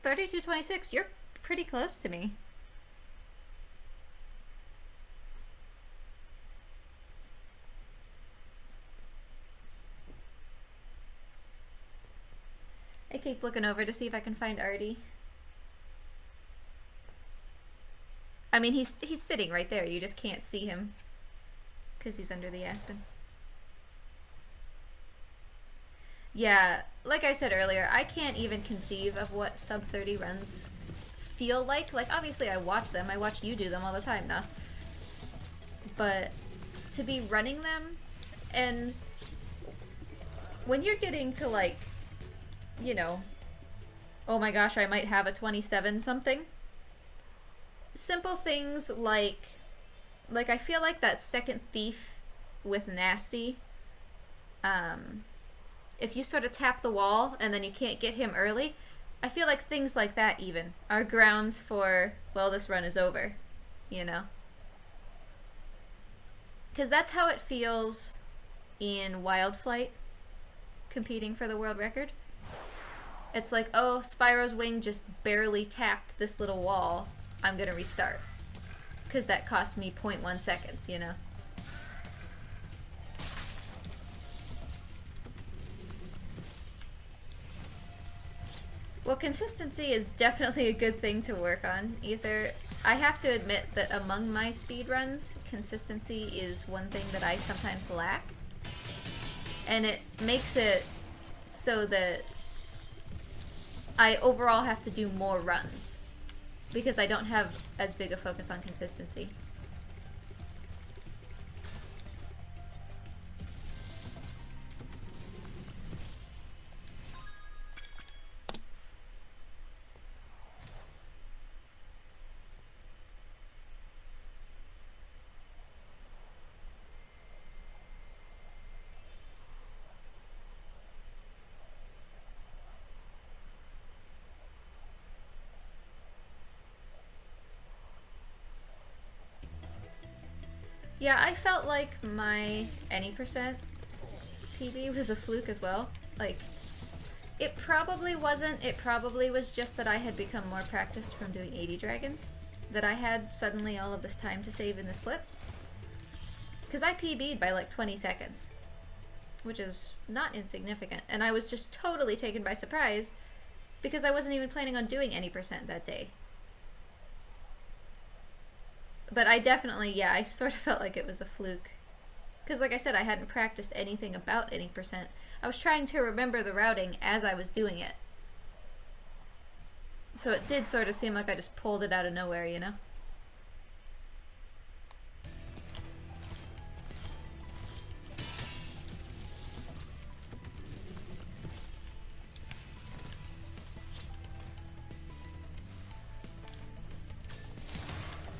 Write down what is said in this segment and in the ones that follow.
32:26. You're pretty close to me. I keep looking over to see if I can find Artie. I mean, he's sitting right there. You just can't see him because he's under the aspen. Yeah, like I said earlier, I can't even conceive of what sub 30 runs feel like. Like, obviously I watch them. I watch you do them all the time, Nast. But to be running them, and when you're getting to, like, you know, oh my gosh, I might have a 27 something. Simple things like I feel like that second thief with Nasty, if you sort of tap the wall and then you can't get him early, I feel like things like that even are grounds for, well, this run is over, you know? Because that's how it feels in Wild Flight, competing for the world record. It's like, oh, Spyro's wing just barely tapped this little wall. I'm gonna restart. Because that cost me 0.1 seconds, you know? Well, consistency is definitely a good thing to work on. I have to admit that among my speedruns, consistency is one thing that I sometimes lack. And it makes it so that I overall have to do more runs because I don't have as big a focus on consistency. Yeah, I felt like my any percent PB was a fluke as well. Like, it probably wasn't. It probably was just that I had become more practiced from doing 80 dragons. That I had suddenly all of this time to save in the splits. Because I PB'd by like 20 seconds. Which is not insignificant. And I was just totally taken by surprise because I wasn't even planning on doing any percent that day. But I definitely, yeah, I sort of felt like it was a fluke. Because like I said, I hadn't practiced anything about any percent. I was trying to remember the routing as I was doing it. So it did sort of seem like I just pulled it out of nowhere, you know?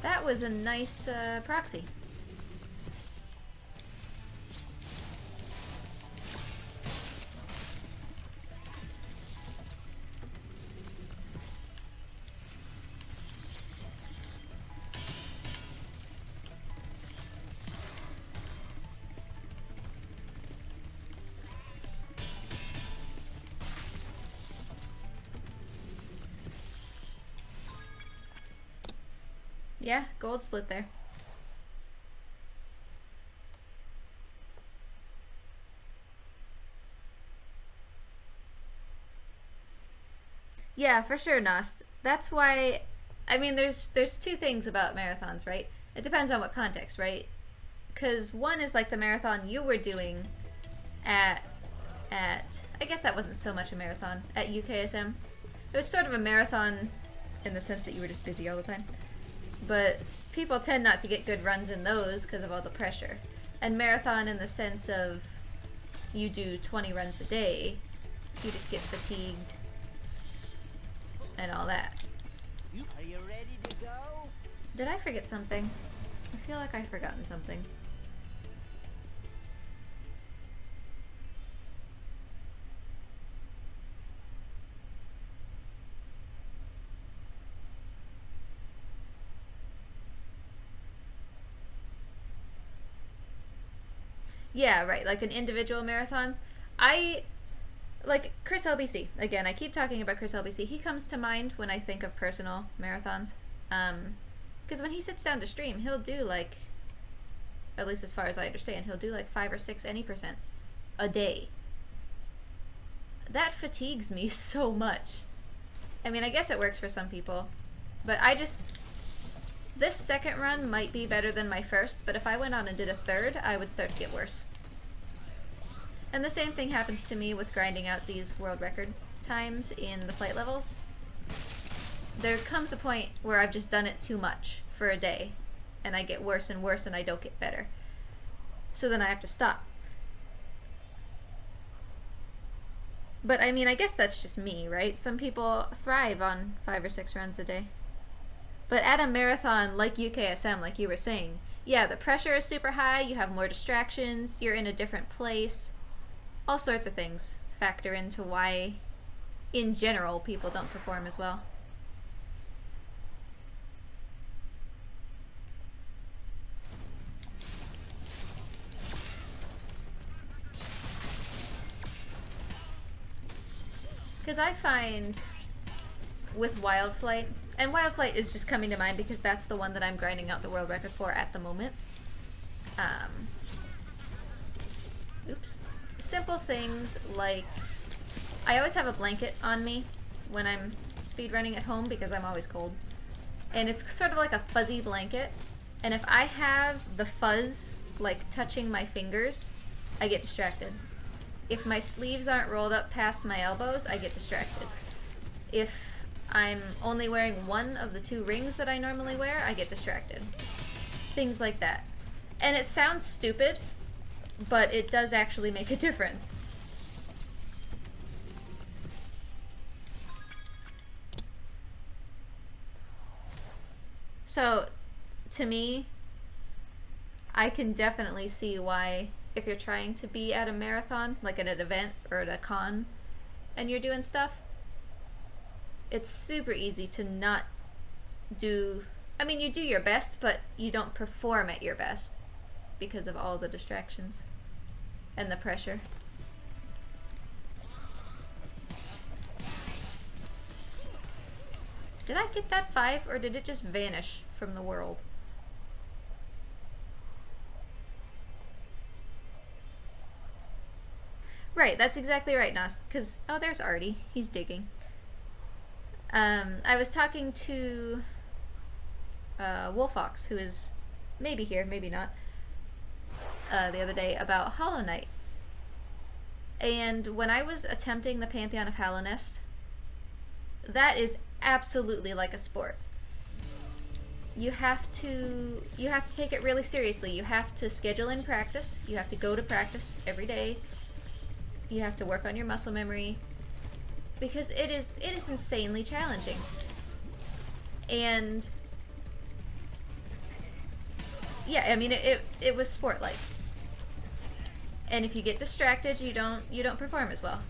That was a nice proxy. Yeah, gold split there. Yeah, for sure, Nost. That's why, I mean, there's two things about marathons, right? It depends on what context, right? Because one is like the marathon you were doing at I guess that wasn't so much a marathon at UKSM. It was sort of a marathon in the sense that you were just busy all the time. But people tend not to get good runs in those because of all the pressure. And marathon in the sense of you do 20 runs a day, you just get fatigued and all that. Are you ready to go? Did I forget something? I feel like I've forgotten something. Yeah, right, like an individual marathon. I like Chris LBC. Again, I keep talking about Chris LBC. He comes to mind when I think of personal marathons. Because when he sits down to stream, he'll do like, at least as far as I understand, he'll do like 5 or 6 any percents a day. That fatigues me so much. I mean, I guess it works for some people, but this second run might be better than my first, but if I went on and did a third, I would start to get worse. And the same thing happens to me with grinding out these world record times in the flight levels. There comes a point where I've just done it too much for a day, and I get worse and worse and I don't get better. So then I have to stop. But I mean, I guess that's just me, right? Some people thrive on 5 or 6 runs a day. But at a marathon like UKSM, like you were saying, yeah, the pressure is super high, you have more distractions, you're in a different place. All sorts of things factor into why, in general, people don't perform as well. Because I find with Wildflight, and Wildflight is just coming to mind because that's the one that I'm grinding out the world record for at the moment. Oops. Simple things like, I always have a blanket on me when I'm speedrunning at home because I'm always cold. And it's sort of like a fuzzy blanket. And if I have the fuzz like touching my fingers, I get distracted. If my sleeves aren't rolled up past my elbows, I get distracted. If I'm only wearing one of the 2 rings that I normally wear, I get distracted. Things like that. And it sounds stupid, but it does actually make a difference. So, to me, I can definitely see why, if you're trying to be at a marathon, like at an event or at a con, and you're doing stuff, it's super easy to not do... I mean, you do your best, but you don't perform at your best because of all the distractions and the pressure. Did I get that 5, or did it just vanish from the world? Right, that's exactly right, Nas. Because, oh, there's Artie. He's digging. I was talking to Wolfox, who is maybe here, maybe not, the other day about Hollow Knight. And when I was attempting the Pantheon of Hallownest, that is absolutely like a sport. You have to take it really seriously. You have to schedule in practice. You have to go to practice every day. You have to work on your muscle memory, because it is insanely challenging. And yeah, I mean, it was sport-like. And if you get distracted, you don't perform as well.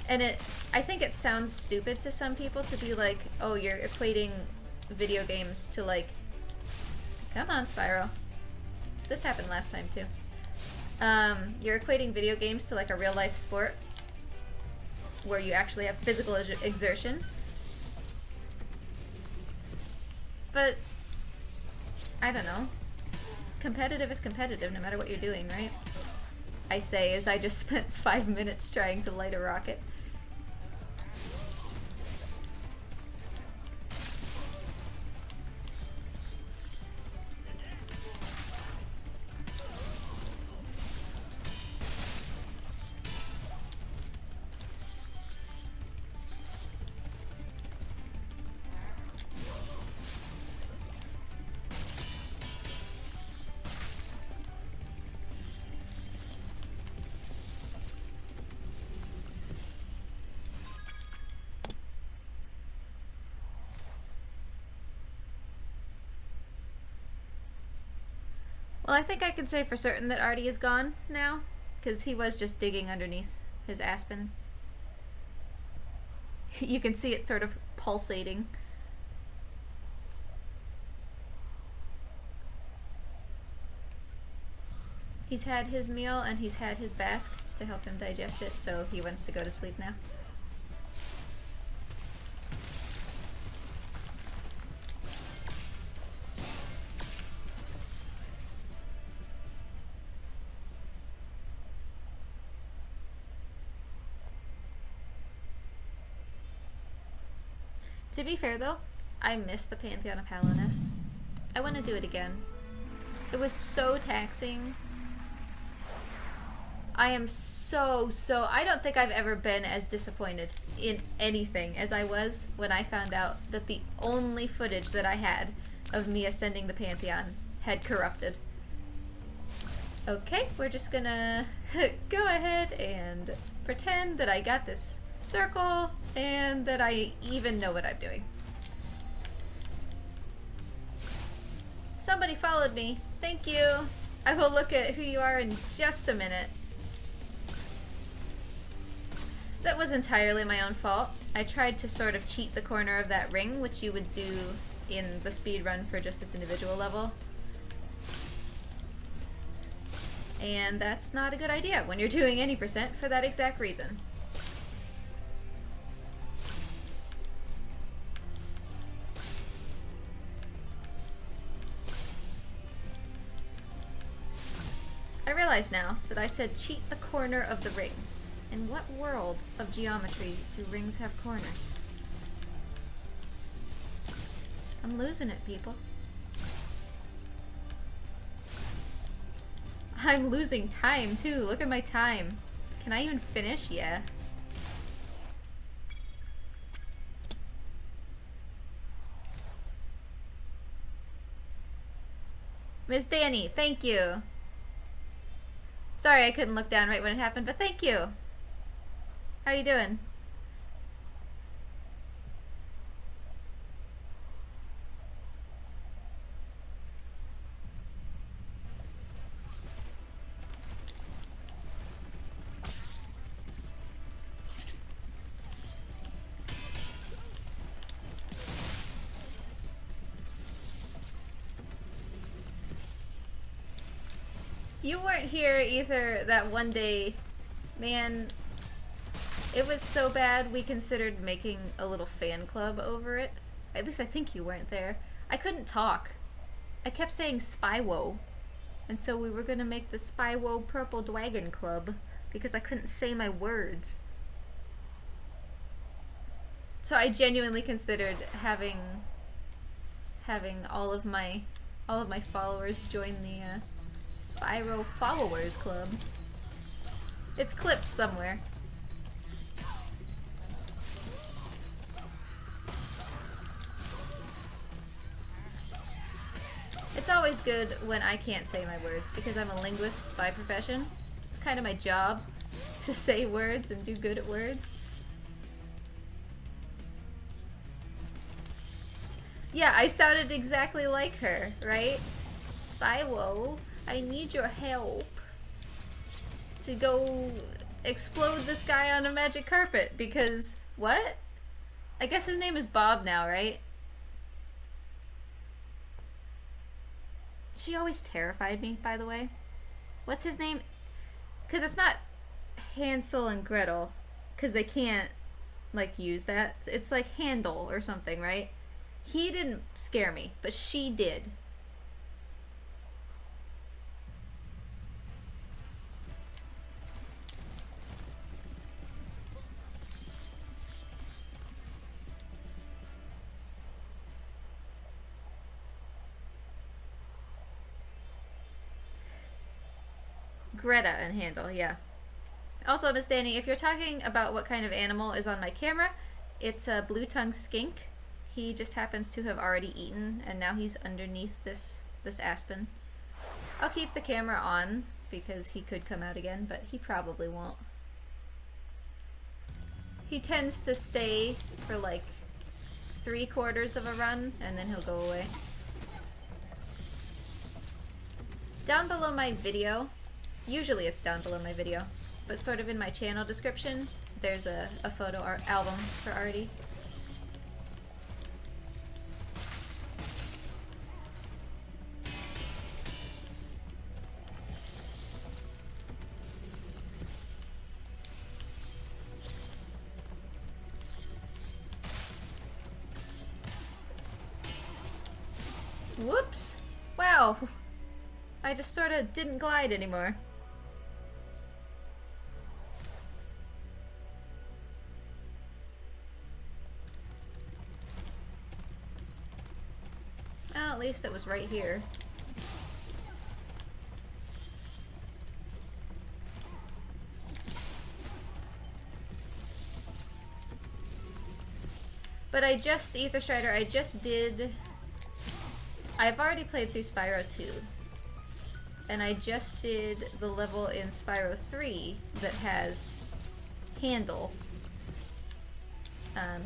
And I think it sounds stupid to some people to be like, oh, you're equating video games to, like, come on, Spyro. This happened last time too. You're equating video games to like a real life sport where you actually have physical exertion. But I don't know. Competitive is competitive no matter what you're doing, right? I say as I just spent 5 minutes trying to light a rocket. Well, I think I can say for certain that Artie is gone now, because he was just digging underneath his aspen. You can see it sort of pulsating. He's had his meal and he's had his bask to help him digest it, so he wants to go to sleep now. To be fair though, I miss the Pantheon of Hallownest. I want to do it again. It was so taxing. I am so I don't think I've ever been as disappointed in anything as I was when I found out that the only footage that I had of me ascending the Pantheon had corrupted. Okay, we're just gonna go ahead and pretend that I got this circle and that I even know what I'm doing. Somebody followed me. Thank you. I will look at who you are in just a minute. That was entirely my own fault. I tried to sort of cheat the corner of that ring, which you would do in the speedrun for just this individual level. And that's not a good idea when you're doing any percent for that exact reason. I realize now that I said cheat the corner of the ring. In what world of geometry do rings have corners? I'm losing it, people. I'm losing time, too. Look at my time. Can I even finish? Yeah. Miss Danny, thank you. Sorry I couldn't look down right when it happened, but thank you. How you doing? You weren't here either that one day. Man, it was so bad we considered making a little fan club over it. At least I think you weren't there. I couldn't talk. I kept saying Spywo. And so we were gonna make the Spywo Purple Dragon Club because I couldn't say my words. So I genuinely considered having all of my followers join the Spyro Followers Club. It's clipped somewhere. It's always good when I can't say my words because I'm a linguist by profession. It's kind of my job to say words and do good at words. Yeah, I sounded exactly like her, right? Spyro, I need your help to go explode this guy on a magic carpet because, what? I guess his name is Bob now, right? She always terrified me, by the way. What's his name? Because it's not Hansel and Gretel, because they can't, like, use that. It's like Handel or something, right? He didn't scare me, but she did. Greta and Handel, yeah. Also, Miss Danny, if you're talking about what kind of animal is on my camera, it's a blue-tongued skink. He just happens to have already eaten, and now he's underneath this aspen. I'll keep the camera on, because he could come out again, but he probably won't. He tends to stay for like 3/4 of a run, and then he'll go away. Down below my video, usually it's down below my video, but sort of in my channel description, there's a photo album for Artie. Whoops! Wow! I just sort of didn't glide anymore. Well, at least it was right here. But Ether Strider, I've already played through Spyro 2. And I just did the level in Spyro 3 that has Handle.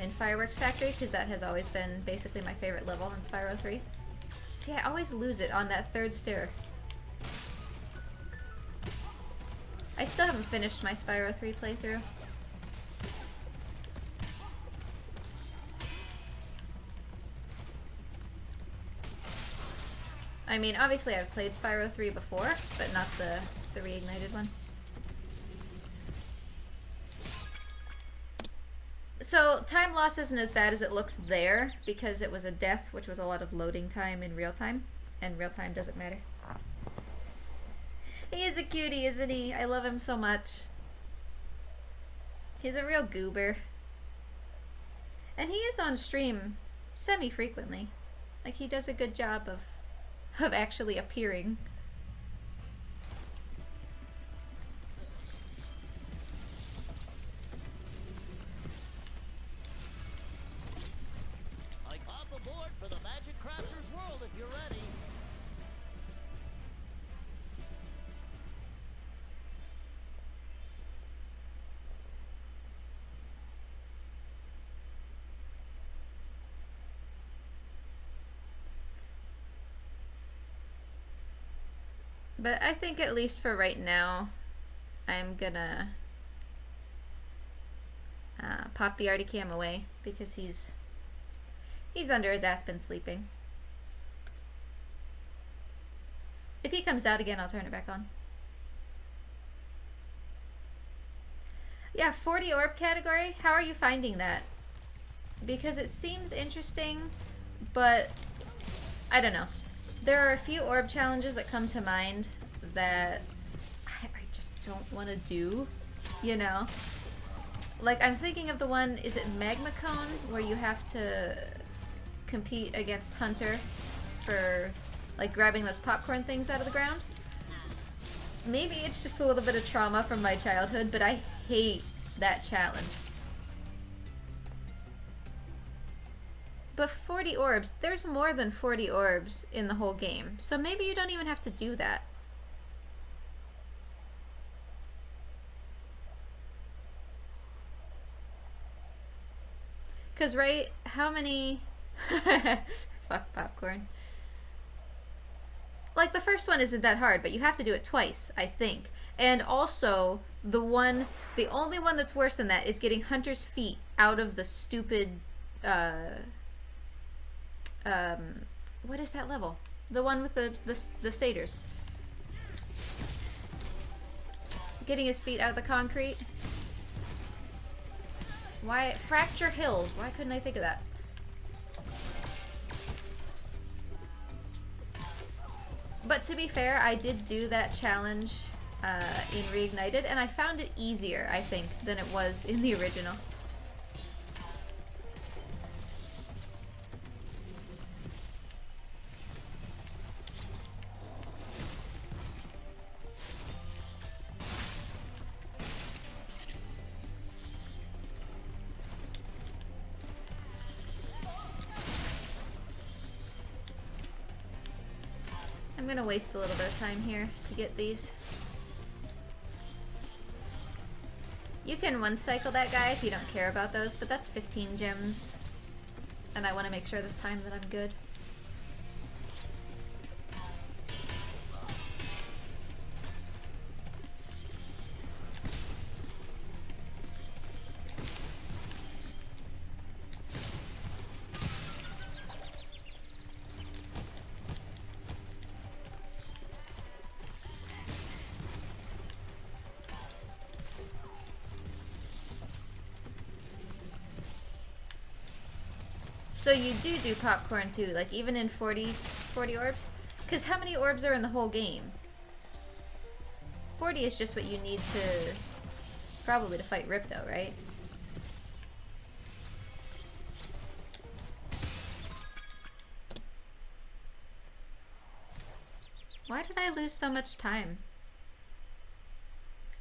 In Fireworks Factory, because that has always been basically my favorite level in Spyro 3. See, I always lose it on that third stair. I still haven't finished my Spyro 3 playthrough. I mean, obviously I've played Spyro 3 before, but not the Reignited one. So, time loss isn't as bad as it looks there, because it was a death, which was a lot of loading time in real time, and real time doesn't matter. He is a cutie, isn't he? I love him so much. He's a real goober. And he is on stream semi-frequently. Like, he does a good job of actually appearing. Like, hop aboard for the Magic Crafter's world if you're ready. But I think at least for right now, I'm gonna pop the Artie cam away because he's under his Aspen sleeping. If he comes out again, I'll turn it back on. Yeah, 40 orb category. How are you finding that? Because it seems interesting, but I don't know. There are a few orb challenges that come to mind that I just don't want to do, you know? Like, I'm thinking of the one, is it Magma Cone, where you have to compete against Hunter for, like, grabbing those popcorn things out of the ground? Maybe it's just a little bit of trauma from my childhood, but I hate that challenge. But 40 orbs, there's more than 40 orbs in the whole game, so maybe you don't even have to do that. Cause right, how many... Fuck popcorn. Like, the first one isn't that hard, but you have to do it twice, I think. And also, the only one that's worse than that is getting Hunter's feet out of the stupid, what is that level? The one with the satyrs. Getting his feet out of the concrete. Why? Fracture Hills. Why couldn't I think of that? But to be fair, I did do that challenge in Reignited, and I found it easier, I think, than it was in the original. I'm gonna waste a little bit of time here to get these. You can one cycle that guy if you don't care about those, but that's 15 gems. And I want to make sure this time that I'm good. So you do popcorn too, like even in 40 40 orbs? Because how many orbs are in the whole game? 40 is just what you need to... probably to fight Ripto, right? Why did I lose so much time?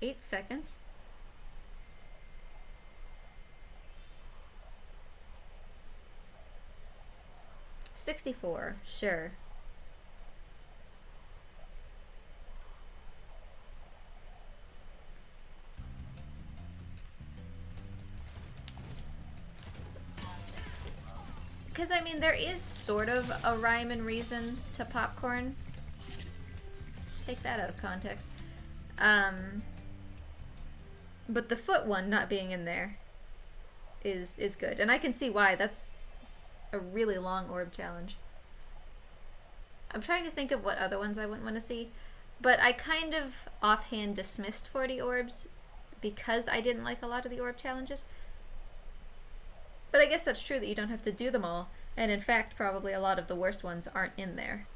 8 seconds? $64, sure. Because, I mean, there is sort of a rhyme and reason to popcorn. Take that out of context. But the foot one not being in there is good. And I can see why. That's a really long orb challenge. I'm trying to think of what other ones I wouldn't want to see. But I kind of offhand dismissed 40 orbs because I didn't like a lot of the orb challenges. But I guess that's true that you don't have to do them all. And in fact, probably a lot of the worst ones aren't in there.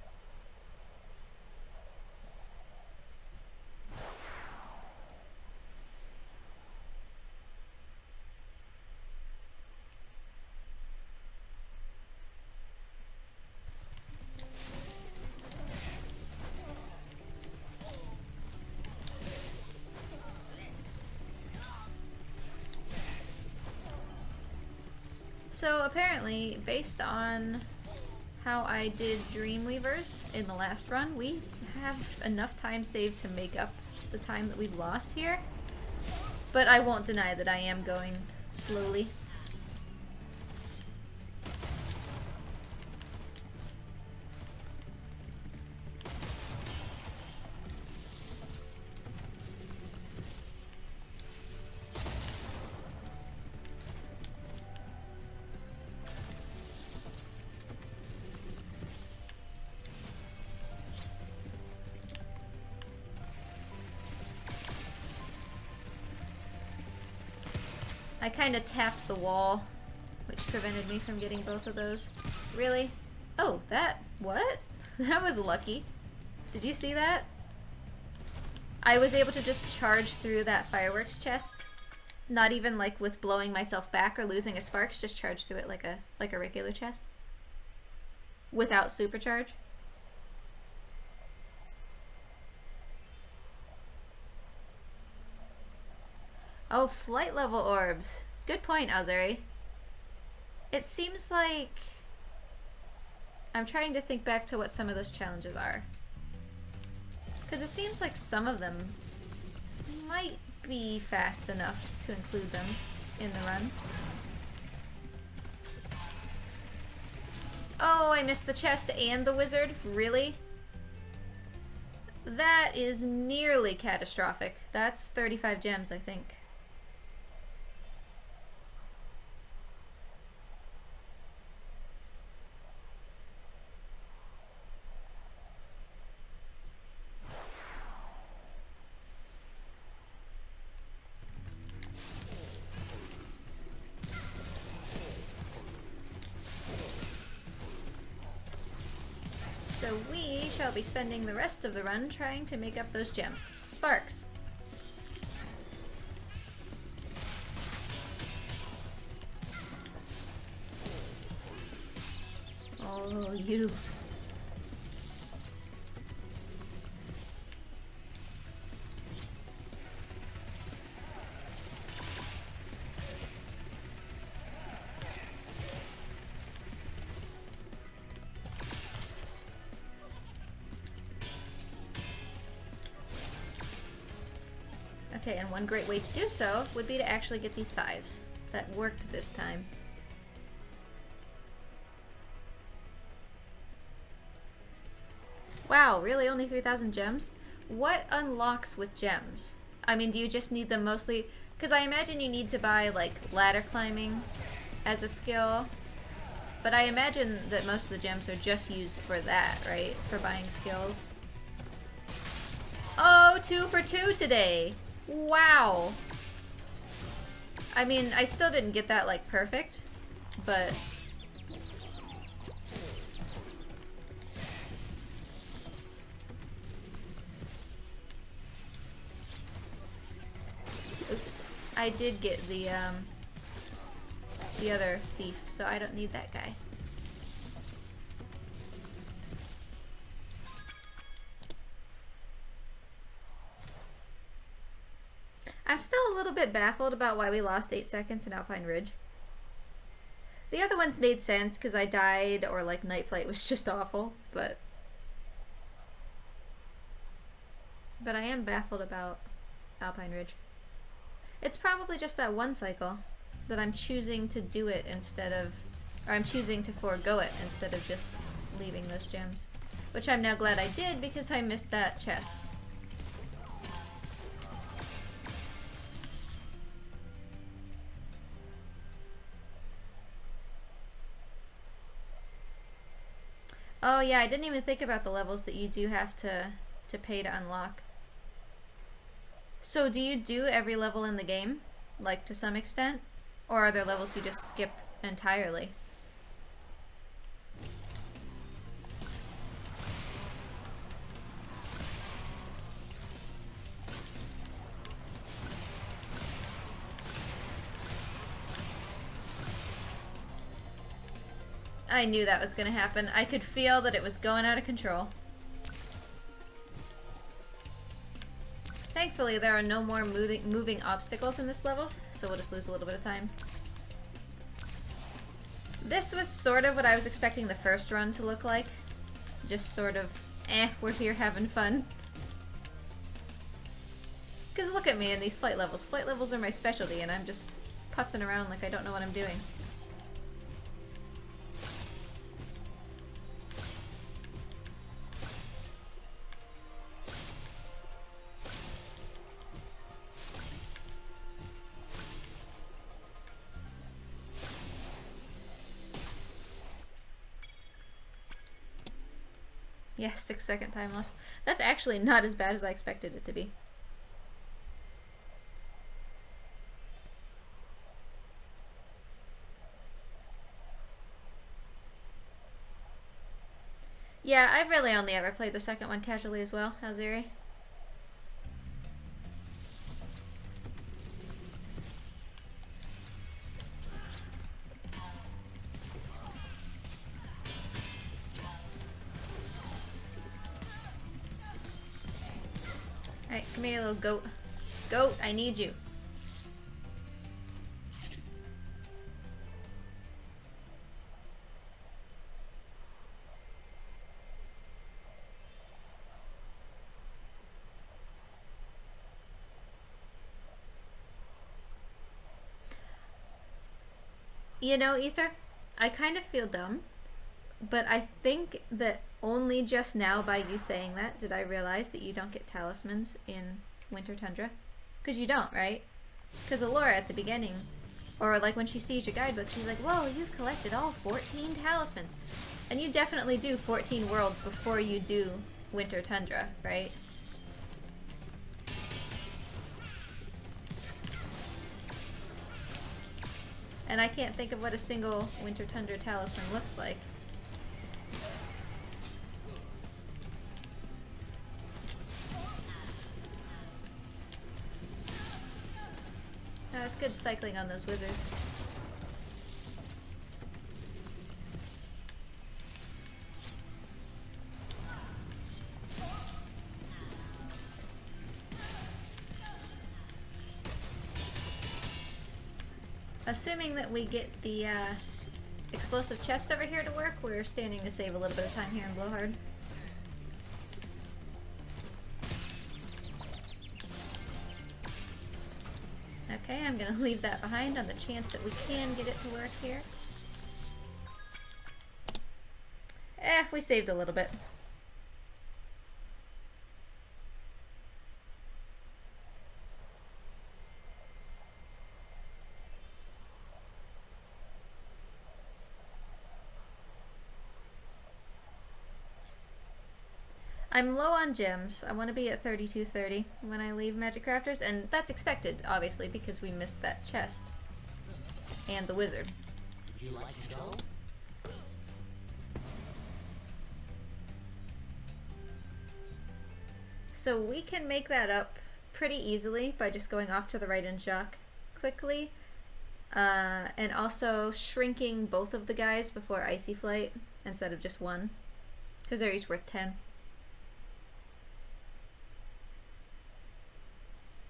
So apparently, based on how I did Dreamweavers in the last run, we have enough time saved to make up the time that we've lost here. But I won't deny that I am going slowly. I kind of tapped the wall, which prevented me from getting both of those. Really? Oh, that... what? That was lucky. Did you see that? I was able to just charge through that fireworks chest. Not even like with blowing myself back or losing a sparks, just charge through it like a regular chest. Without supercharge. Oh, flight level orbs. Good point, Azuri. It seems like... I'm trying to think back to what some of those challenges are. Because it seems like some of them might be fast enough to include them in the run. Oh, I missed the chest and the wizard? Really? That is nearly catastrophic. That's 35 gems, I think. So we shall be spending the rest of the run trying to make up those gems. Sparks. Oh, you. Okay, and one great way to do so would be to actually get these 5s. That worked this time. Wow, really? Only 3,000 gems? What unlocks with gems? I mean, do you just need them mostly... Because I imagine you need to buy, like, ladder climbing as a skill. But I imagine that most of the gems are just used for that, right? For buying skills. Oh, 2 for 2 today! Wow! I mean, I still didn't get that, like, perfect, but... I did get the other thief, so I don't need that guy. I'm still a little bit baffled about why we lost 8 seconds in Alpine Ridge. The other ones made sense because I died or like Night Flight was just awful, but I am baffled about Alpine Ridge. It's probably just that one cycle that I'm choosing to do it instead of, or I'm choosing to forego it instead of just leaving those gems. Which I'm now glad I did because I missed that chest. Oh yeah, I didn't even think about the levels that you do have to pay to unlock. So do you do every level in the game? Like to some extent? Or are there levels you just skip entirely? I knew that was gonna happen. I could feel that it was going out of control. Thankfully, there are no more moving obstacles in this level, so we'll just lose a little bit of time. This was sort of what I was expecting the first run to look like. Just sort of, we're here having fun. Because look at me in these flight levels. Flight levels are my specialty, and I'm just putzing around like I don't know what I'm doing. Yeah, 6-second time loss. That's actually not as bad as I expected it to be. Yeah, I've really only ever played the second one casually as well. How's Eri? Alright, come here, little goat. Goat, I need you. You know, Ether, I kind of feel dumb, but I think that only just now by you saying that did I realize that you don't get talismans in Winter Tundra. Because you don't, right? Because Allura at the beginning, or like when she sees your guidebook, she's like, whoa, you've collected all 14 talismans. And you definitely do 14 worlds before you do Winter Tundra, right? And I can't think of what a single Winter Tundra talisman looks like. That was good cycling on those wizards. Assuming that we get the explosive chest over here to work, we're standing to save a little bit of time here in Blowhard. Okay, I'm gonna leave that behind on the chance that we can get it to work here. We saved a little bit. I'm low on gems. I want to be at 3230 when I leave Magic Crafters, and that's expected, obviously, because we missed that chest. And the wizard. Would you like to go? So we can make that up pretty easily by just going off to the right in Jacques quickly. And also shrinking both of the guys before Icy Flight instead of just one. Because they're each worth 10.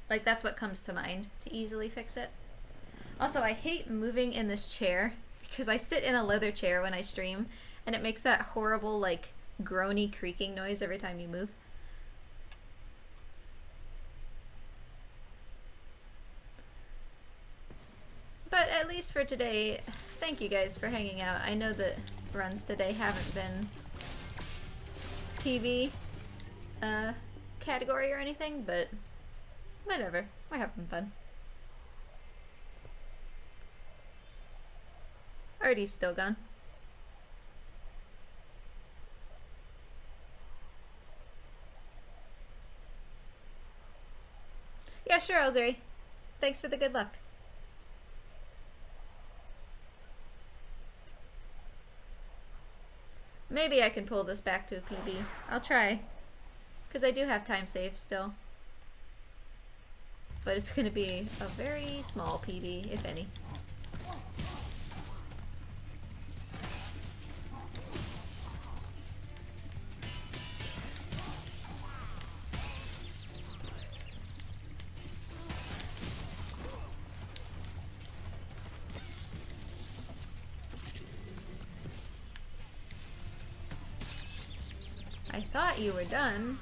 Like, that's what comes to mind to easily fix it. Also, I hate moving in this chair because I sit in a leather chair when I stream, and it makes that horrible, like, groany creaking noise every time you move. But at least for today, thank you guys for hanging out. I know that runs today haven't been PV category or anything, but whatever. We're having fun. Artie's still gone. Yeah, sure, Elzari. Thanks for the good luck. Maybe I can pull this back to a PB. I'll try. Because I do have time save still. But it's going to be a very small PB, if any. I thought you were done.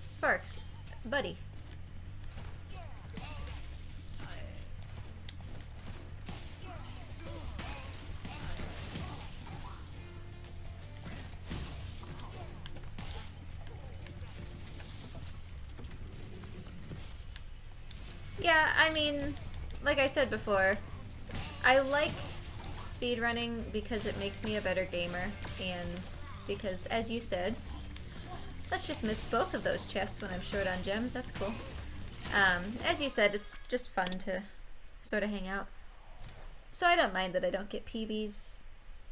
Sparks, buddy. Yeah, I mean, like I said before, I like speedrunning because it makes me a better gamer, and because, as you said, let's just miss both of those chests when I'm short on gems, that's cool. As you said, it's just fun to sort of hang out. So I don't mind that I don't get PBs.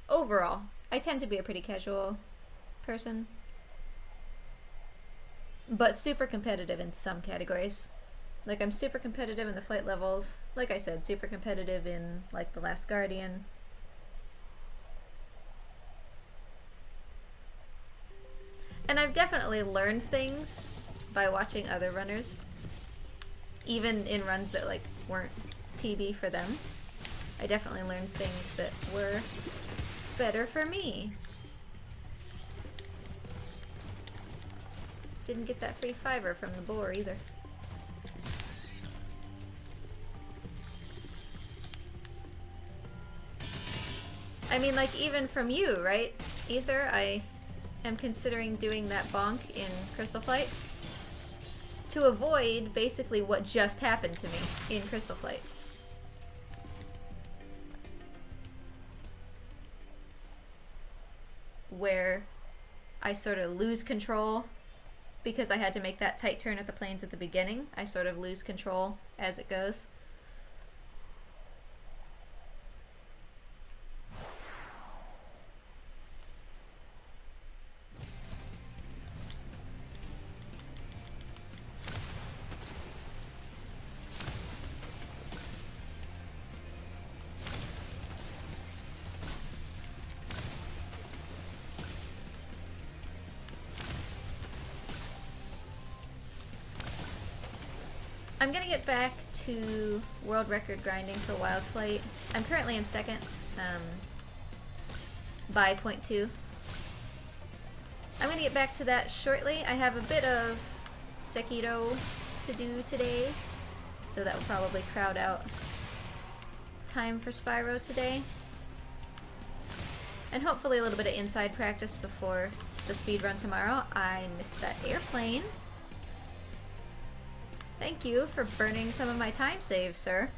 Overall, I tend to be a pretty casual person, but super competitive in some categories. Like, I'm super competitive in the flight levels. Like I said, super competitive in, like, The Last Guardian. And I've definitely learned things by watching other runners. Even in runs that, like, weren't PB for them. I definitely learned things that were better for me. Didn't get that free fiver from the boar either. I mean, like, even from you, right, Ether? I am considering doing that bonk in Crystal Flight to avoid basically what just happened to me in Crystal Flight. Where I sort of lose control because I had to make that tight turn at the planes at the beginning. I sort of lose control as it goes. I'm gonna get back to world record grinding for Wild Flight. I'm currently in second, by 0.2. I'm gonna get back to that shortly. I have a bit of Sekiro to do today, so that will probably crowd out time for Spyro today. And hopefully a little bit of inside practice before the speedrun tomorrow. I missed that airplane. Thank you for burning some of my time save, sir.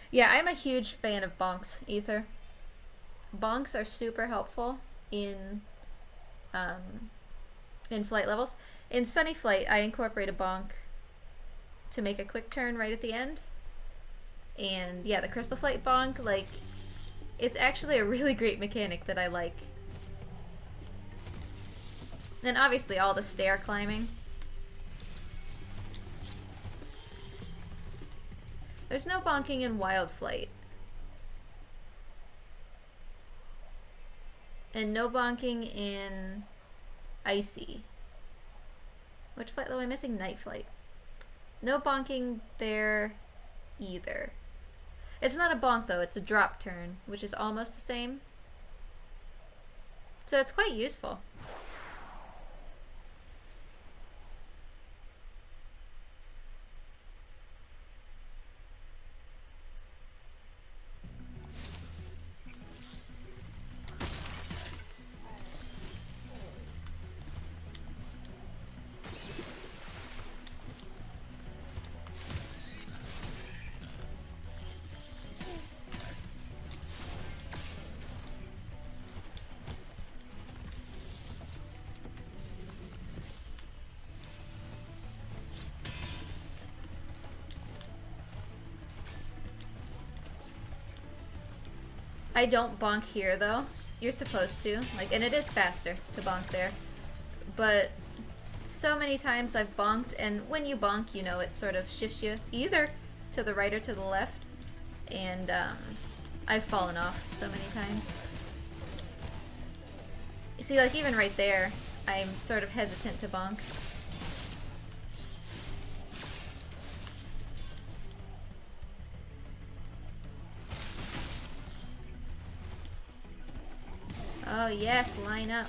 Yeah, I'm a huge fan of bonks, Ether. Bonks are super helpful um, in flight levels. In Sunny Flight, I incorporate a bonk to make a quick turn right at the end. And yeah, the Crystal Flight bonk, like, it's actually a really great mechanic that I like. And obviously all the stair climbing. There's no bonking in Wild Flight. And no bonking in Icy. Which flight level am I missing? Night Flight. No bonking there either. It's not a bonk though, it's a drop turn, which is almost the same. So it's quite useful. I don't bonk here though. You're supposed to. Like, and it is faster to bonk there. But so many times I've bonked, and when you bonk, you know, it sort of shifts you either to the right or to the left. And I've fallen off so many times. You see, like, even right there, I'm sort of hesitant to bonk. Oh yes, line up.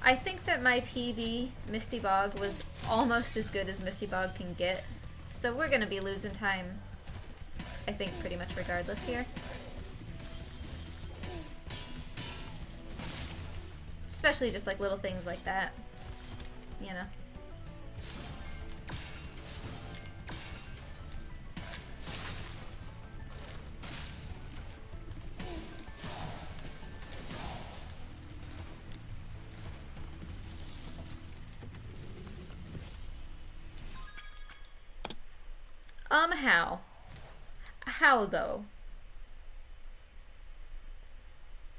I think that my PV, Misty Bog, was almost as good as Misty Bog can get. So we're gonna be losing time, I think, pretty much regardless here. Especially just like little things like that, you know. How? How though?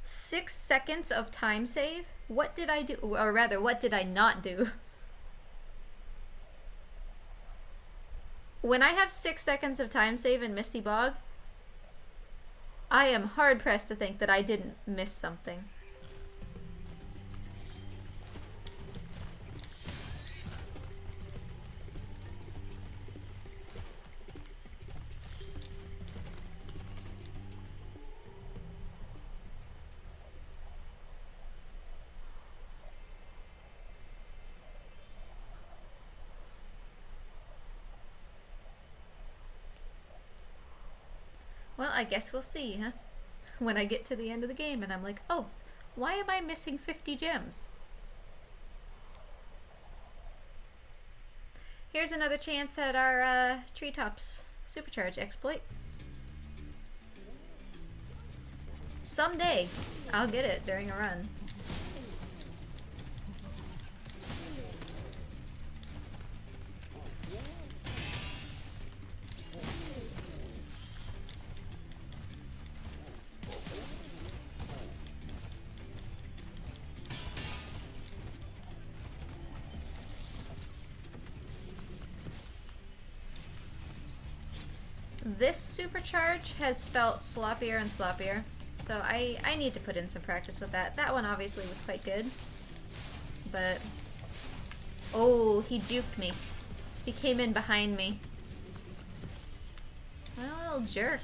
6 seconds of time save? What did I do? Or rather, what did I not do? When I have 6 seconds of time save in Misty Bog, I am hard pressed to think that I didn't miss something. Well, I guess we'll see, huh? When I get to the end of the game and I'm like, oh, why am I missing 50 gems? Here's another chance at our Treetops Supercharge exploit. Someday, I'll get it during a run. This supercharge has felt sloppier and sloppier, so I need to put in some practice with that. That one obviously was quite good, but... Oh, he juked me. He came in behind me. What a little jerk.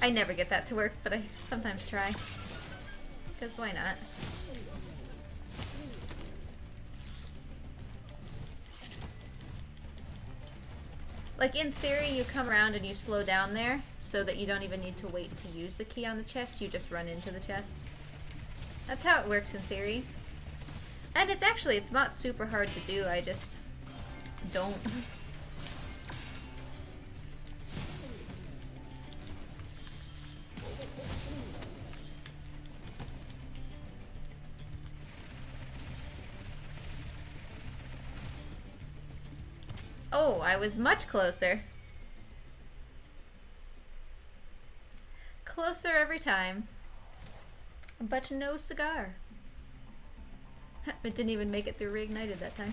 I never get that to work, but I sometimes try. Because why not? Like, in theory, you come around and you slow down there so that you don't even need to wait to use the key on the chest, you just run into the chest. That's how it works in theory. And it's not super hard to do, I just don't. Oh, I was much closer. Closer every time. But no cigar. It didn't even make it through Reignited that time.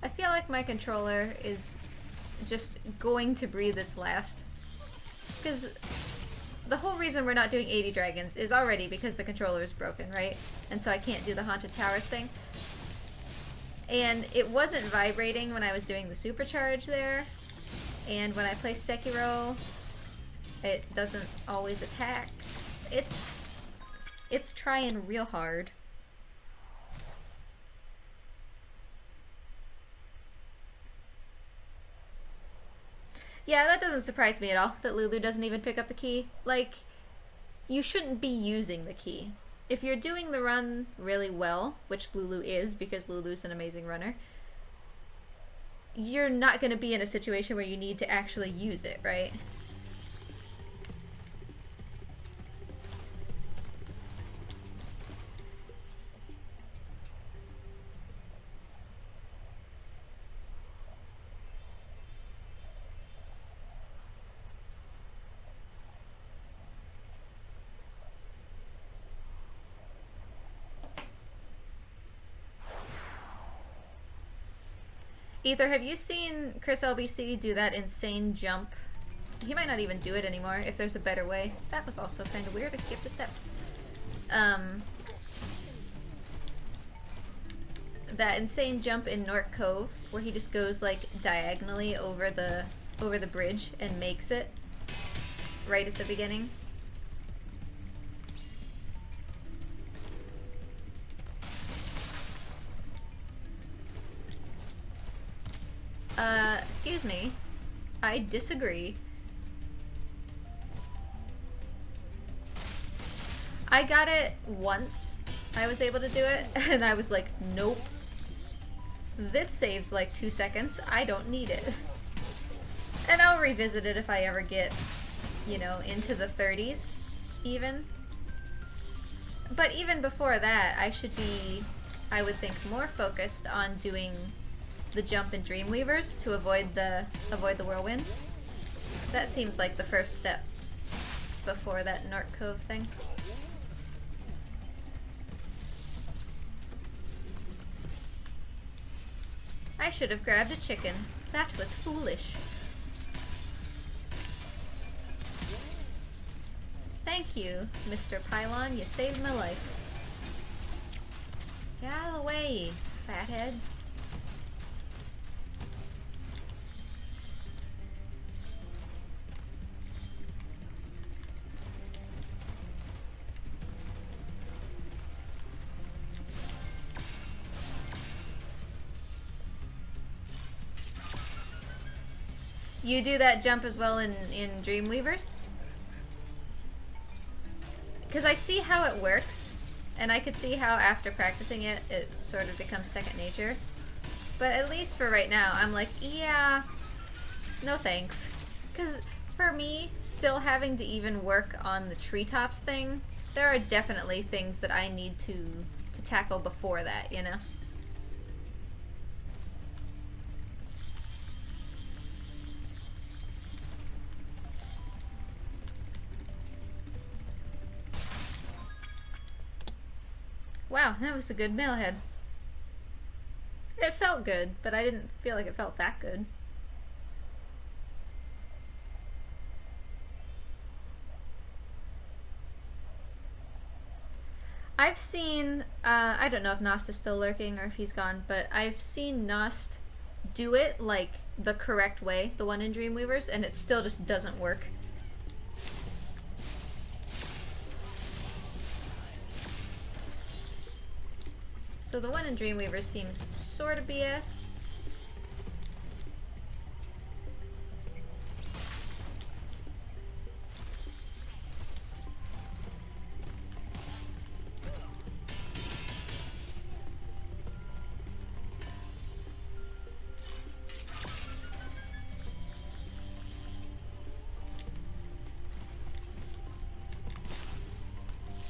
I feel like my controller is just going to breathe its last. Because the whole reason we're not doing 80 dragons is already because the controller is broken, right? And so I can't do the Haunted Towers thing. And it wasn't vibrating when I was doing the supercharge there. And when I play Sekiro, it doesn't always attack. It's trying real hard. Yeah, that doesn't surprise me at all, that Lulu doesn't even pick up the key. Like, you shouldn't be using the key. If you're doing the run really well, which Lulu is, because Lulu's an amazing runner, you're not going to be in a situation where you need to actually use it, right? Either have you seen Chris LBC do that insane jump? He might not even do it anymore if there's a better way. That was also kind of weird. I skipped a step. That insane jump in Nork Cove where he just goes like diagonally over the bridge and makes it right at the beginning. Excuse me. I disagree. I got it once. I was able to do it, and I was like, nope. This saves like 2 seconds. I don't need it. And I'll revisit it if I ever get, you know, into the 30s, even. But even before that, I should be, I would think, more focused on doing the jump in Dreamweavers to avoid the whirlwind. That seems like the first step before that Nork Cove thing. I should have grabbed a chicken. That was foolish. Thank you, Mr. Pylon. You saved my life. Get out of the way, fathead. You do that jump as well in Dreamweavers? Because I see how it works, and I could see how after practicing it, it sort of becomes second nature. But at least for right now, I'm like, yeah, no thanks. Because for me, still having to even work on the treetops thing, there are definitely things that I need to tackle before that, you know? Wow, that was a good mailhead. It felt good, but I didn't feel like it felt that good. I've seen, I don't know if Nost is still lurking or if he's gone, but I've seen Nost do it like the correct way, the one in Dreamweavers, and it still just doesn't work. So the one in Dreamweavers seems sort of BS.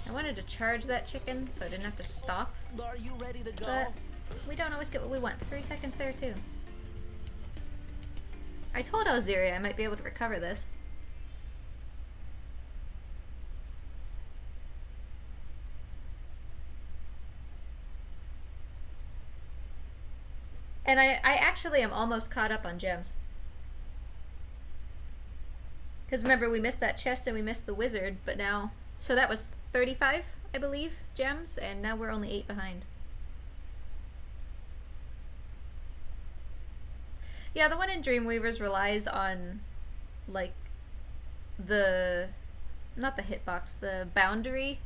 I wanted to charge that chicken so I didn't have to stop. Are you ready to go? But we don't always get what we want. 3 seconds there too. I told Osiria I might be able to recover this. And I actually am almost caught up on gems. Because remember, we missed that chest and we missed the wizard, but now... So that was 35, I believe, gems, and now we're only 8 behind. Yeah, the one in Dreamweavers relies on, like, the... Not the hitbox, the boundary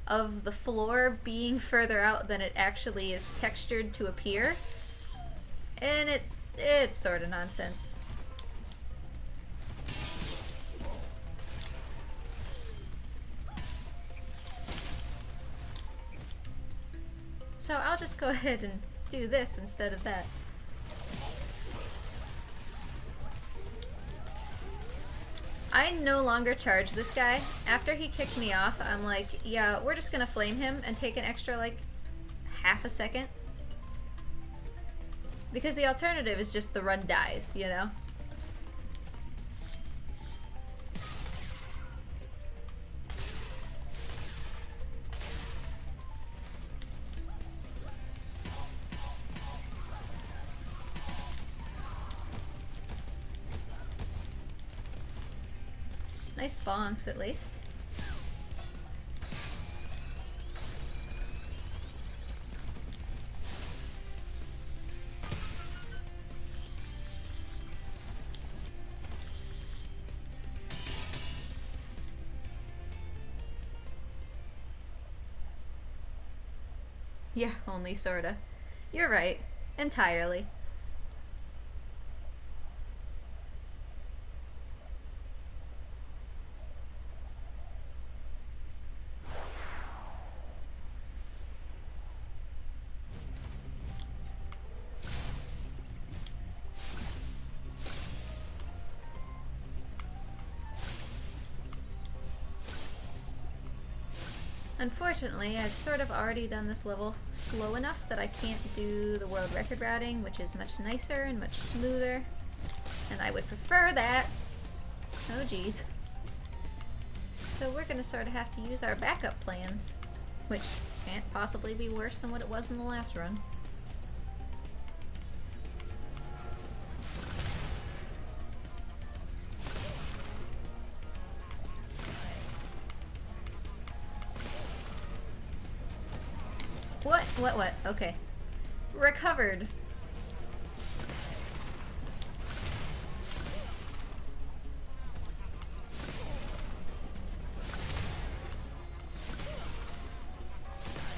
of the floor being further out than it actually is textured to appear. And it's sort of nonsense. So I'll just go ahead and do this instead of that. I no longer charge this guy. After he kicked me off, I'm like, yeah, we're just gonna flame him and take an extra, like, half a second. Because the alternative is just the run dies, you know? Nice bonks, at least. Yeah, only sorta. You're right. Entirely. Unfortunately, I've sort of already done this level slow enough that I can't do the world record routing, which is much nicer and much smoother. And I would prefer that. Oh geez. So we're gonna sort of have to use our backup plan, which can't possibly be worse than what it was in the last run. What? Okay. Recovered.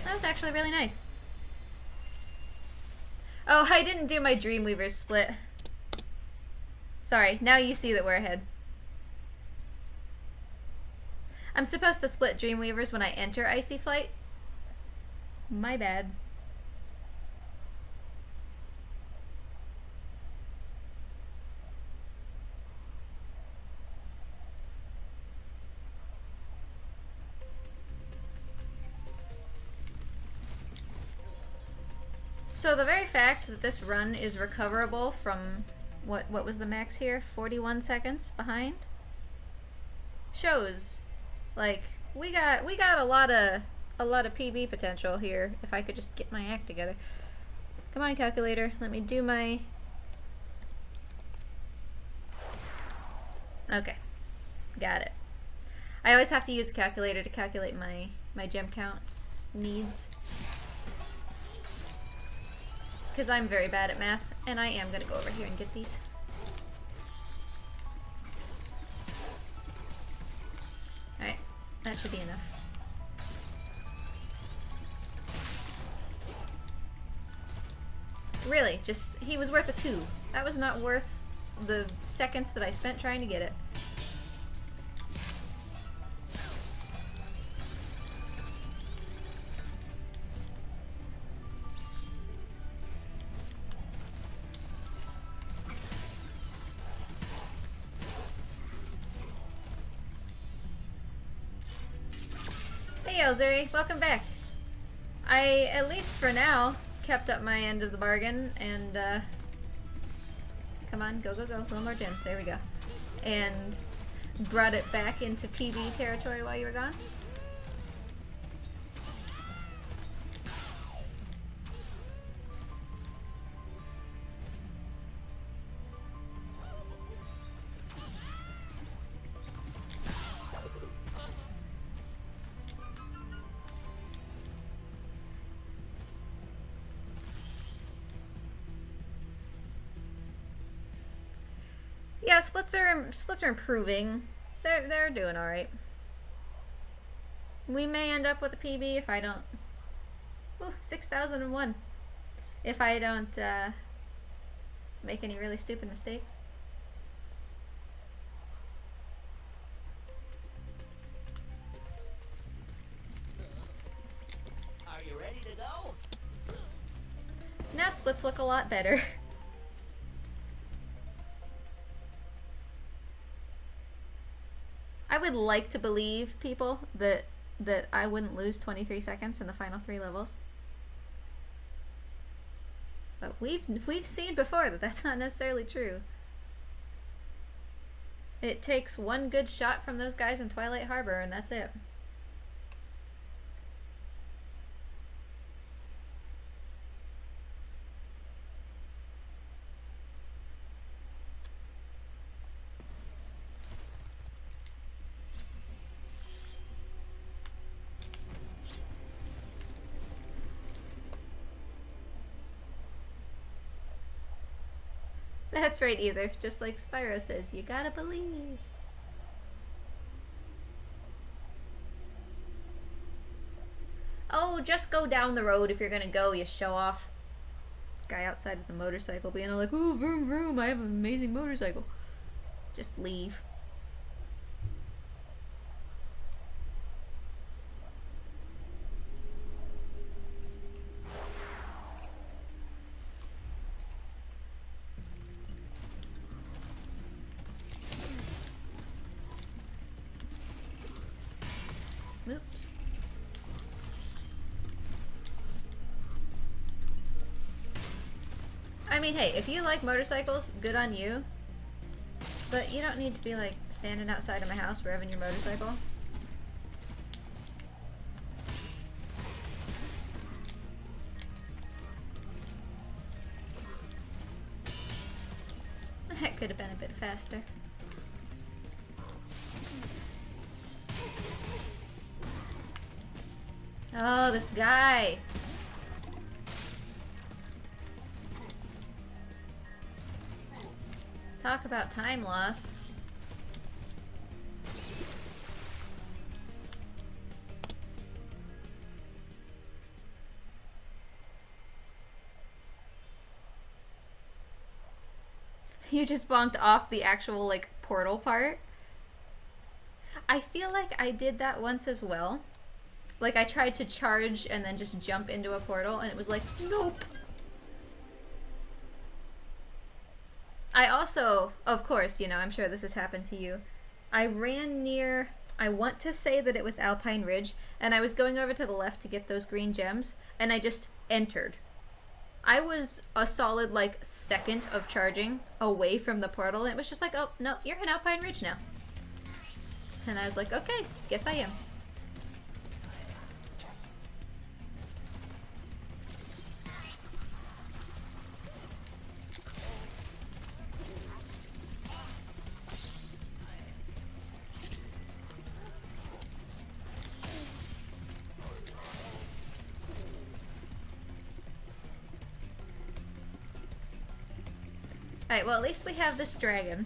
That was actually really nice. Oh, I didn't do my Dreamweaver split. Sorry, now you see that we're ahead. I'm supposed to split Dreamweavers when I enter Icy Flight. My bad. So the very fact that this run is recoverable from what was the max here? 41 seconds behind? Shows like we got a lot of PB potential here if I could just get my act together. Come on, calculator, let me do my... Okay, got it. I always have to use a calculator to calculate my gem count. needs. Because I'm very bad at math, and I am gonna go over here and get these. Alright, that should be enough. Really, just, he was worth a 2. That was not worth the seconds that I spent trying to get it. Hey Elzuri, welcome back. I, at least for now, kept up my end of the bargain and come on, go go go, a little more gems, there we go. And brought it back into PB territory while you were gone. Yeah, splits are improving. They're doing all right. We may end up with a PB if I don't. Ooh, 6,001. If I don't make any really stupid mistakes. Are you ready to go? Now splits look a lot better. I would like to believe people that I wouldn't lose 23 seconds in the final 3 levels. But we've seen before that that's not necessarily true. It takes one good shot from those guys in Twilight Harbor and that's it. That's right, either. Just like Spyro says, you gotta believe. Oh, just go down the road if you're gonna go, you show off. Guy outside with the motorcycle being all like, ooh, vroom vroom, I have an amazing motorcycle. Just leave. Oops. I mean, hey, if you like motorcycles, good on you. But you don't need to be like standing outside of my house revving your motorcycle. That could have been a bit faster. Oh, this guy. Talk about time loss. You just bonked off the actual, like, portal part. I feel like I did that once as well. Like, I tried to charge and then just jump into a portal, and it was like, nope. I also, of course, you know, I'm sure this has happened to you. I ran near, I want to say that it was Alpine Ridge, and I was going over to the left to get those green gems, and I just entered. I was a solid, like, second of charging away from the portal, and it was just like, oh, no, you're in Alpine Ridge now. And I was like, okay, guess I am. Alright, well at least we have this dragon.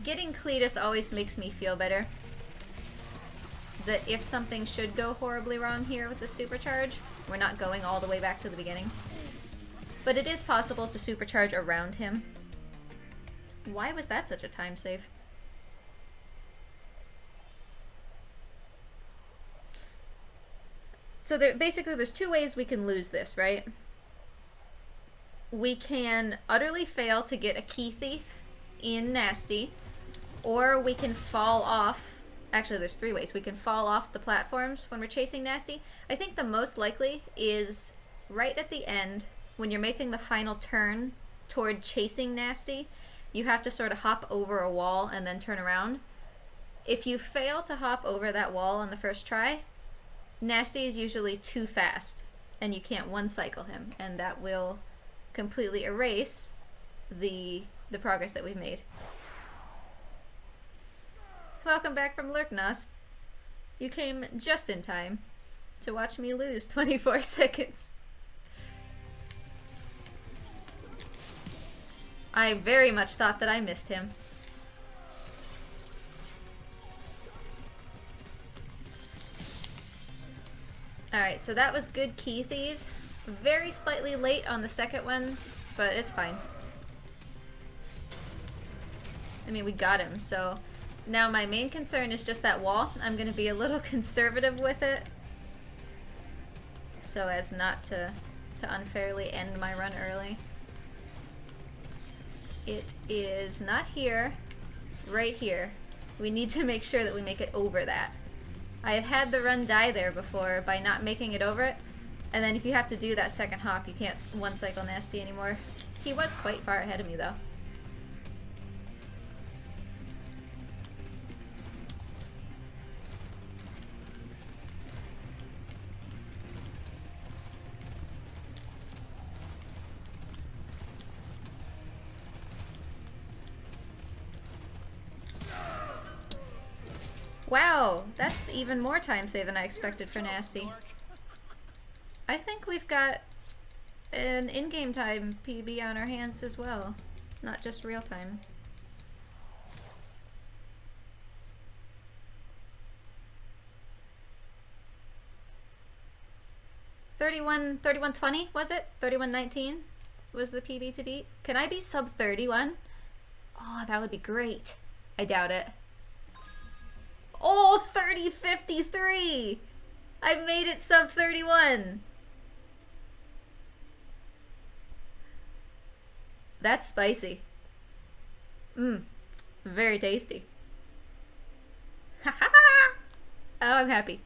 Getting Cletus always makes me feel better. That if something should go horribly wrong here with the supercharge, we're not going all the way back to the beginning. But it is possible to supercharge around him. Why was that such a time save? So basically there's two ways we can lose this, right? We can utterly fail to get a key thief in Nasty, or we can fall off. Actually, there's three ways. We can fall off the platforms when we're chasing Nasty. I think the most likely is right at the end, when you're making the final turn toward chasing Nasty, you have to sort of hop over a wall and then turn around. If you fail to hop over that wall on the first try, Nasty is usually too fast, and you can't one-cycle him, and that will completely erase the progress that we've made. Welcome back from Lurknost. You came just in time to watch me lose 24 seconds. I very much thought that I missed him. Alright, so that was good key thieves. Very slightly late on the second one, but it's fine. I mean, we got him, so now my main concern is just that wall. I'm going to be a little conservative with it so as not to unfairly end my run early. It is not here, right here. We need to make sure that we make it over that. I have had the run die there before by not making it over it, and then if you have to do that second hop, you can't one-cycle Nasty anymore. He was quite far ahead of me, though. Wow, that's even more time save than I expected for Nasty. I think we've got an in-game time PB on our hands as well, not just real time. 31:20 was it? 31:19 was the PB to beat. Can I be sub 31? Oh, that would be great. I doubt it. Oh, 30:53! I made it sub 31! That's spicy. Very tasty. Ha ha! Oh, I'm happy.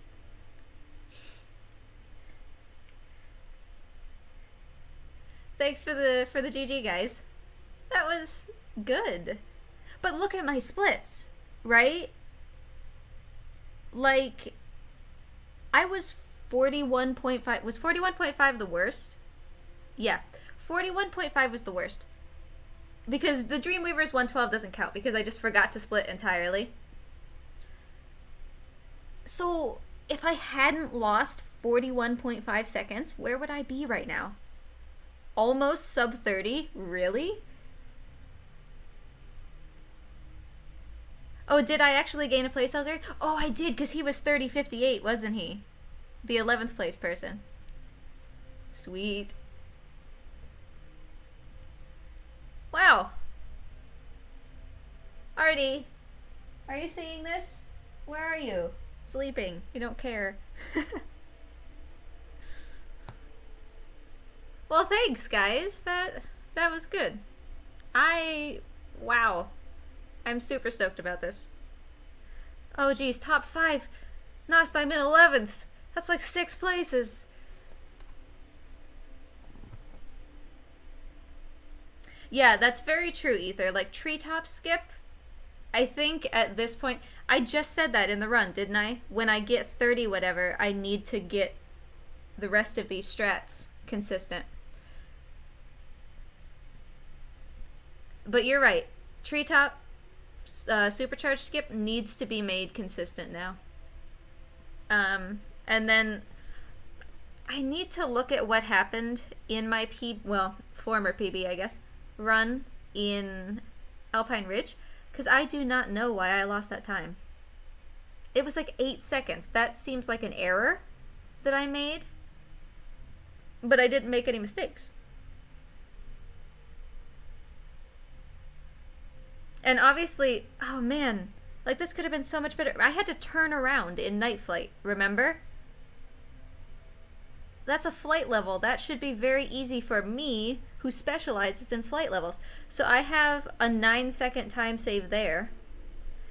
Thanks for the GG, guys. That was good. But look at my splits, right? Like, I was 41.5. Was 41.5 the worst? Yeah. 41.5 was the worst. Because the Dreamweaver's 112 doesn't count because I just forgot to split entirely. So, if I hadn't lost 41.5 seconds, where would I be right now? Almost sub 30? Really? Oh, did I actually gain a place, Elzer? Oh, I did, because he was 30:58, wasn't he? The 11th place person. Sweet. Wow. Artie, are you seeing this? Where are you? Sleeping. You don't care. Well, thanks, guys. That was good. Wow. I'm super stoked about this. Oh, geez, top 5. Nost, I'm in 11th. That's like 6 places. Yeah, that's very true, Ether. Like, treetop skip, I think at this point... I just said that in the run, didn't I? When I get 30 whatever, I need to get the rest of these strats consistent. But you're right. Treetop supercharged skip needs to be made consistent now. And then I need to look at what happened in my well, former PB, I guess, run in Alpine Ridge, because I do not know why I lost that time. It was like 8 seconds. That seems like an error that I made, but I didn't make any mistakes. And obviously, oh man, like this could have been so much better. I had to turn around in Night Flight, remember? That's a flight level. That should be very easy for me, who specializes in flight levels. So I have a 9-second time save there.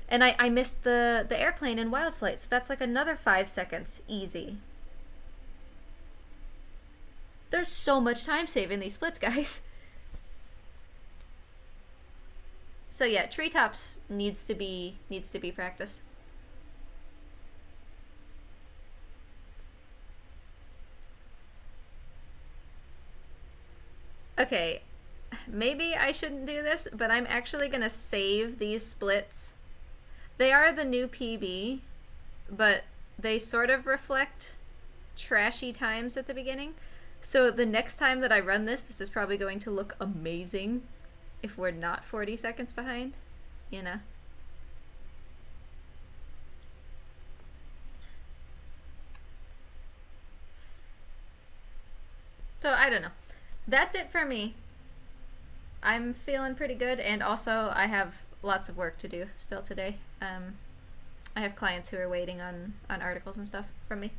And I missed the airplane in Wild Flight, so that's like another 5 seconds easy. There's so much time save in these splits, guys. So yeah, treetops needs to be practiced. Okay, maybe I shouldn't do this, but I'm actually gonna save these splits. They are the new PB, but they sort of reflect trashy times at the beginning. So the next time that I run this is probably going to look amazing if we're not 40 seconds behind, you know. So I don't know. That's it for me. I'm feeling pretty good, and also I have lots of work to do still today. I have clients who are waiting on articles and stuff from me.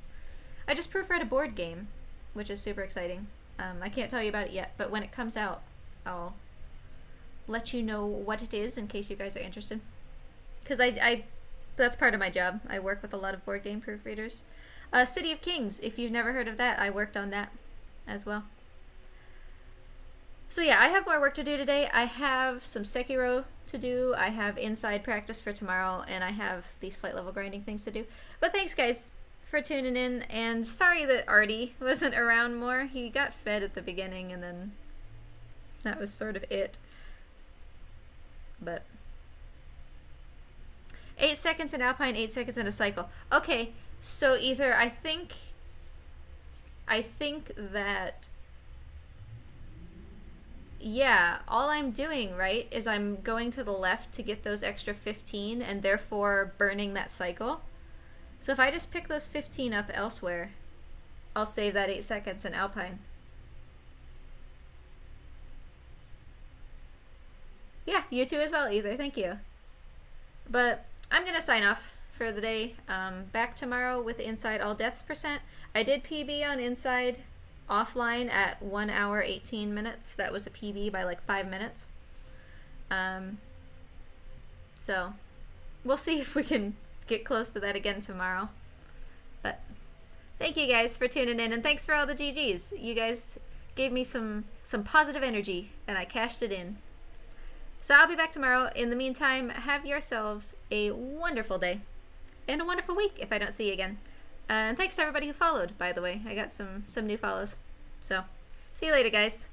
I just proofread a board game, which is super exciting. I can't tell you about it yet, but when it comes out, I'll let you know what it is in case you guys are interested. Because I that's part of my job. I work with a lot of board game proofreaders. City of Kings, if you've never heard of that, I worked on that as well. So yeah, I have more work to do today. I have some Sekiro to do, I have inside practice for tomorrow, and I have these flight level grinding things to do. But thanks guys for tuning in, and sorry that Artie wasn't around more. He got fed at the beginning, and then that was sort of it. But 8 seconds in Alpine, 8 seconds in a cycle. Okay, so either I think that, yeah, all I'm doing, right, is I'm going to the left to get those extra 15 and therefore burning that cycle. So if I just pick those 15 up elsewhere, I'll save that 8 seconds in Alpine. Yeah, you too as well, Ether. Thank you. But I'm going to sign off for the day. Back tomorrow with Inside All Deaths %. I did PB on Inside offline at 1 hour 18 minutes. That was a PB by like 5 minutes. So we'll see if we can get close to that again tomorrow. But thank you guys for tuning in, and thanks for all the GGs. You guys gave me some positive energy, and I cashed it in. So I'll be back tomorrow. In the meantime, have yourselves a wonderful day and a wonderful week if I don't see you again. And thanks to everybody who followed, by the way. I got some new follows. So, see you later, guys.